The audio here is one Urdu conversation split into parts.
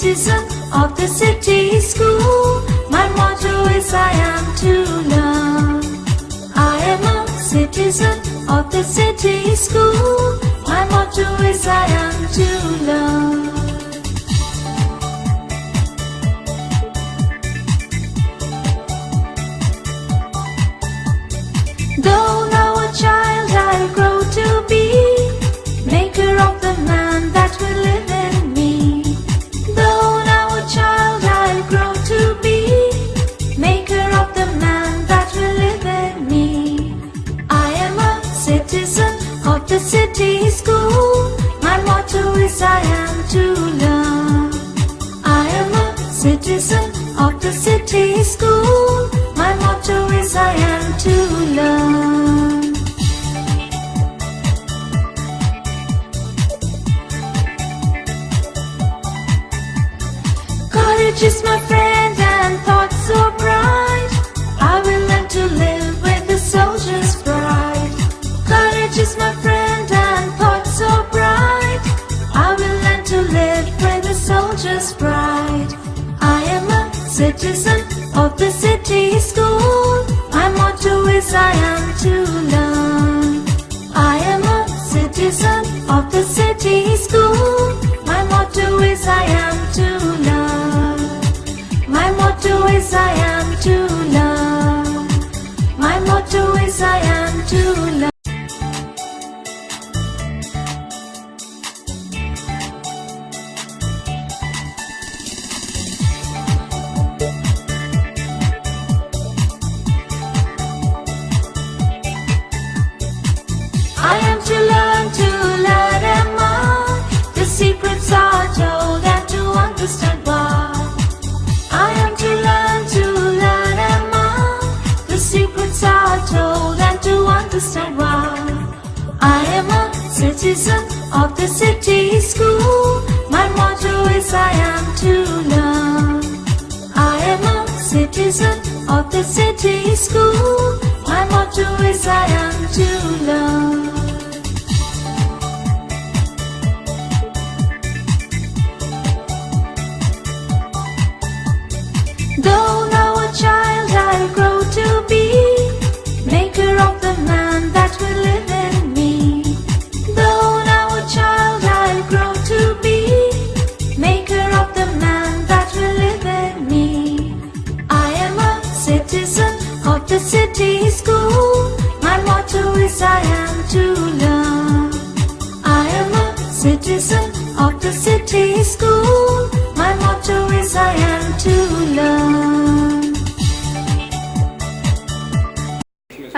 Citizen of the city school, my motto is I am to learn. I am a citizen of the city school, my motto is I am to learn. Though now a child I'll grow to be, maker of the man that will live in me. Though now a child I'll grow to be, maker of the man that will live in me. I am a citizen of the city school, my motto is I am to learn. I am a citizen of the city school, my motto is I am to learn. Courage is my friend and thoughts so bright, I will learn to live with the soldier's pride. Courage is my friend and thoughts so bright, I will learn to live with the soldier's pride. I am a citizen of the city school, my motto is I am to learn. I am a citizen of the city school, my motto is I am to learn. My motto is I am to learn. My motto is I am to learn. citizen of the city school. My motto is I am to learn. I am a citizen of the city school. My motto is I am to learn. Though now a child I'll grow to be, maker of the man that will live in me. Though now a child I'll grow to be, maker of the man that will live in me. I am a citizen of the city school. My motto is I am to learn. I am a citizen of the city school. My motto is I am to learn.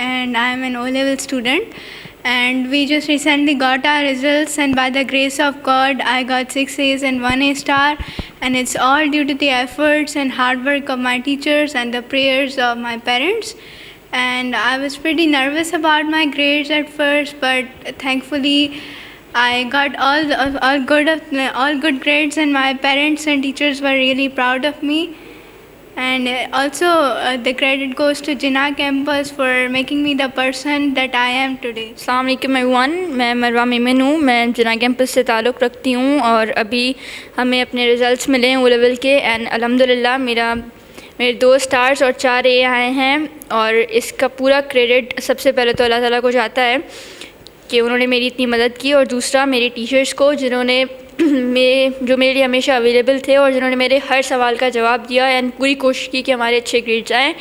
and I am an O-level student, and we just recently got our results, and by the grace of God I got 6 A's and 1 A star, and it's all due to the efforts and hard work of my teachers and the prayers of my parents. And I was pretty nervous about my grades at first, but thankfully I got all good grades, and my parents and teachers were really proud of me. And also the credit goes to Jinnah campus for making me the person that I am today. السلام علیکم ایوان، میں مروہ میمن ہوں، میں جناح کیمپس سے تعلق رکھتی ہوں، اور ابھی ہمیں اپنے رزلٹس ملے ہیں او لیول کے، اینڈ الحمدللہ میرے 2 اسٹارز اور 4 اے آئے ہیں، اور اس کا پورا کریڈٹ سب سے پہلے تو اللہ تعالیٰ کو جاتا ہے کہ انہوں نے میری اتنی مدد کی، اور دوسرا میری ٹیچرس کو جنہوں نے جو میرے لیے ہمیشہ اویلیبل تھے، اور جنہوں نے میرے ہر سوال کا جواب دیا، اینڈ پوری کوشش کی کہ ہمارے اچھے گریڈز آئیں.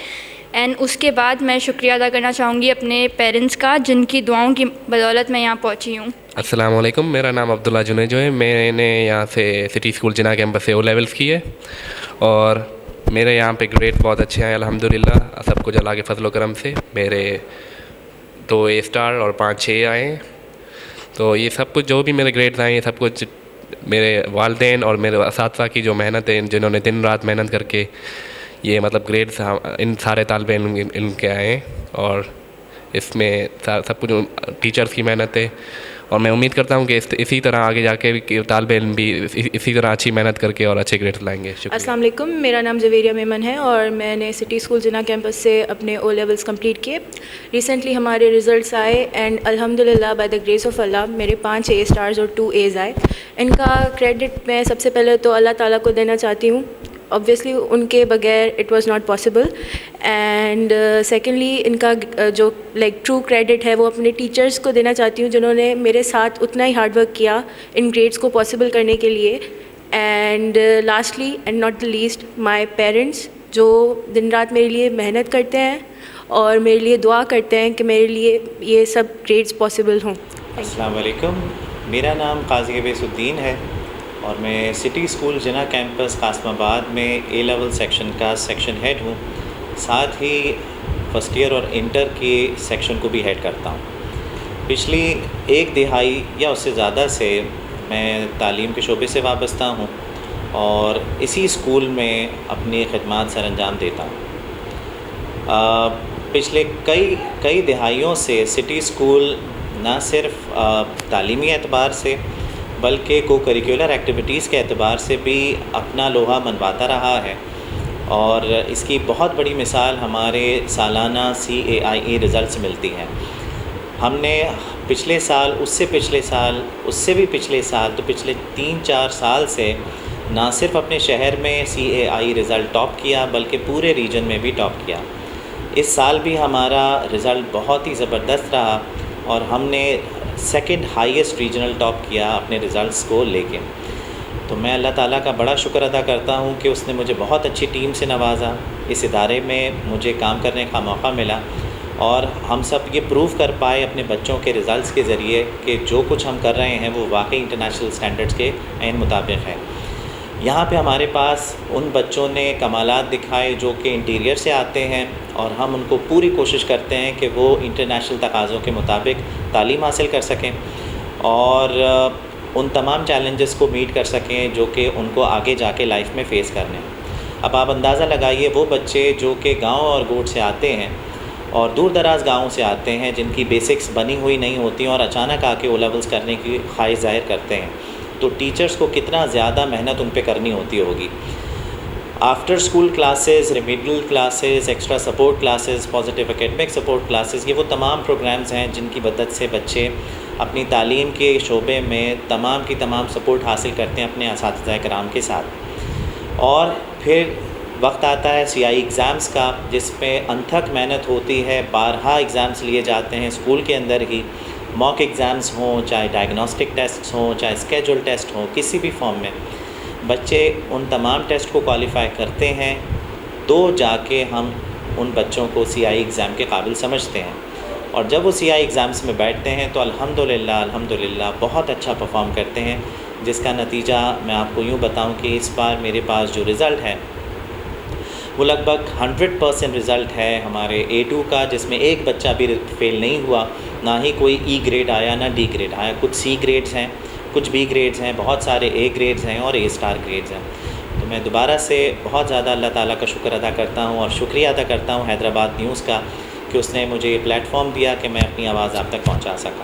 اینڈ اس کے بعد میں شکریہ ادا کرنا چاہوں گی اپنے پیرنٹس کا، جن کی دعاؤں کی بدولت میں یہاں پہنچی ہوں. السلام علیکم، میرا نام عبداللہ جنید جو ہے. میں نے یہاں سے سٹی اسکول جناح کیمپس سے او لیولس کی ہے، اور میرے یہاں پہ گریڈ بہت اچھے ہیں الحمدللہ، سب کچھ اللہ کے فضل و کرم سے. میرے 2 اے اسٹار اور 5 اے آئے ہیں. تو یہ سب کچھ جو بھی میرے گریڈز آئے ہیں، سب کچھ میرے والدین اور میرے اساتذہ کی جو محنت ہے، جنہوں نے دن رات محنت کر کے یہ مطلب گریڈز ان سارے طالب علم ان کے آئے ہیں، اور اس میں سب کچھ ٹیچرز کی محنت ہے. اور میں امید کرتا ہوں کہ اسی طرح آگے جا کے بھی طالب علم بھی اسی طرح اچھی محنت کر کے اور اچھے گریڈ لائیں گے. شکریہ. السلام علیکم، میرا نام زویریہ میمن ہے، اور میں نے سٹی اسکول جناح کیمپس سے اپنے او لیولس کمپلیٹ کیے. ریسنٹلی ہمارے ریزلٹس آئے، اینڈ الحمدللہ بائی دا گریس آف اللہ میرے 5 اے اسٹارز اور 2 ایز آئے. ان کا کریڈٹ میں سب سے پہلے تو اللہ تعالیٰ کو دینا چاہتی ہوں. obviously ان کے بغیر it was not possible. And secondly ان کا جو ٹرو کریڈٹ ہے وہ اپنے ٹیچرس کو دینا چاہتی ہوں، جنہوں نے میرے ساتھ اتنا ہی ہارڈ ورک کیا ان گریڈس کو پاسبل کرنے کے لیے. And lastly and not the least my parents, جو دن رات میرے لیے محنت کرتے ہیں اور میرے لیے دعا کرتے ہیں کہ میرے لیے یہ سب گریڈس پاسبل ہوں. السلام علیکم، میرا نام قاضی اویس الدین ہے، اور میں سٹی اسکول جناح کیمپس قاسم آباد میں اے لیول سیکشن کا سیکشن ہیڈ ہوں. ساتھ ہی فرسٹ ایئر اور انٹر کے سیکشن کو بھی ہیڈ کرتا ہوں. پچھلی 1 دہائی یا اس سے زیادہ سے میں تعلیم کے شعبے سے وابستہ ہوں، اور اسی اسکول میں اپنی خدمات سر انجام دیتا ہوں. پچھلے کئی دہائیوں سے سٹی اسکول نہ صرف تعلیمی اعتبار سے بلکہ کو کریکولر ایکٹیویٹیز کے اعتبار سے بھی اپنا لوہا منواتا رہا ہے، اور اس کی بہت بڑی مثال ہمارے سالانہ CAIE رزلٹس ملتی ہیں. ہم نے پچھلے سال، اس سے پچھلے سال، اس سے بھی پچھلے سال، تو پچھلے 3-4 سال سے نہ صرف اپنے شہر میں CAIE رزلٹ ٹاپ کیا بلکہ پورے ریجن میں بھی ٹاپ کیا. اس سال بھی ہمارا رزلٹ بہت ہی زبردست رہا، اور ہم نے 2nd ہائیسٹ ریجنل ٹاپ کیا اپنے رزلٹس کو لے کے. تو میں اللہ تعالیٰ کا بڑا شکر ادا کرتا ہوں کہ اس نے مجھے بہت اچھی ٹیم سے نوازا، اس ادارے میں مجھے کام کرنے کا موقع ملا، اور ہم سب یہ پروو کر پائے اپنے بچوں کے رزلٹس کے ذریعے کہ جو کچھ ہم کر رہے ہیں وہ واقعی انٹرنیشنل سٹینڈرڈس کے عین مطابق ہے. یہاں پہ ہمارے پاس ان بچوں نے کمالات دکھائے جو کہ انٹیریئر سے آتے ہیں، اور ہم ان کو پوری کوشش کرتے ہیں کہ وہ انٹرنیشنل تقاضوں کے مطابق تعلیم حاصل کر سکیں اور ان تمام چیلنجز کو میٹ کر سکیں جو کہ ان کو آگے جا کے لائف میں فیس کرنے ہیں. اب آپ اندازہ لگائیے، وہ بچے جو کہ گاؤں اور گوٹ سے آتے ہیں اور دور دراز گاؤں سے آتے ہیں جن کی بیسکس بنی ہوئی نہیں ہوتی اور اچانک آ کے او لیولس کرنے کی خواہش ظاہر کرتے ہیں، تو ٹیچرز کو کتنا زیادہ محنت ان پہ کرنی ہوتی ہوگی۔ After school classes, remedial classes, extra support classes, positive academic support classes, یہ وہ تمام پروگرامز ہیں جن کی مدد سے بچے اپنی تعلیم کے شعبے میں تمام کی تمام سپورٹ حاصل کرتے ہیں اپنے اساتذہ کرام کے ساتھ۔ اور پھر وقت آتا ہے CIE ایگزامز کا، جس میں انتھک محنت ہوتی ہے، بارہا ایگزامز لیے جاتے ہیں اسکول کے اندر ہی، موک ایگزامز ہوں، چاہے ڈائگنوسٹک ٹیسٹس ہوں، چاہے اسکیجول ٹیسٹ ہوں، کسی بھی فارم میں بچے ان تمام ٹیسٹ کو کوالیفائی کرتے ہیں، تو جا کے ہم ان بچوں کو CIE ایگزام کے قابل سمجھتے ہیں۔ اور جب وہ CIE ایگزامس میں بیٹھتے ہیں تو الحمدللہ بہت اچھا پرفارم کرتے ہیں، جس کا نتیجہ میں آپ کو یوں بتاؤں کہ اس بار میرے پاس جو رزلٹ ہے وہ لگ بھگ 100% رزلٹ ہے ہمارے A2 کا، جس میں ایک بچہ بھی فیل نہیں ہوا، نہ ہی کوئی E گریڈ آیا نہ D گریڈ آیا، کچھ C گریڈز ہیں، کچھ B گریڈز ہیں، بہت سارے A گریڈز ہیں اور A اسٹار گریڈز ہیں۔ تو میں دوبارہ سے بہت زیادہ اللہ تعالیٰ کا شکر ادا کرتا ہوں اور شکریہ ادا کرتا ہوں حیدرآباد نیوز کا کہ اس نے مجھے یہ پلیٹ فارم دیا کہ میں اپنی آواز آپ تک پہنچا سکا۔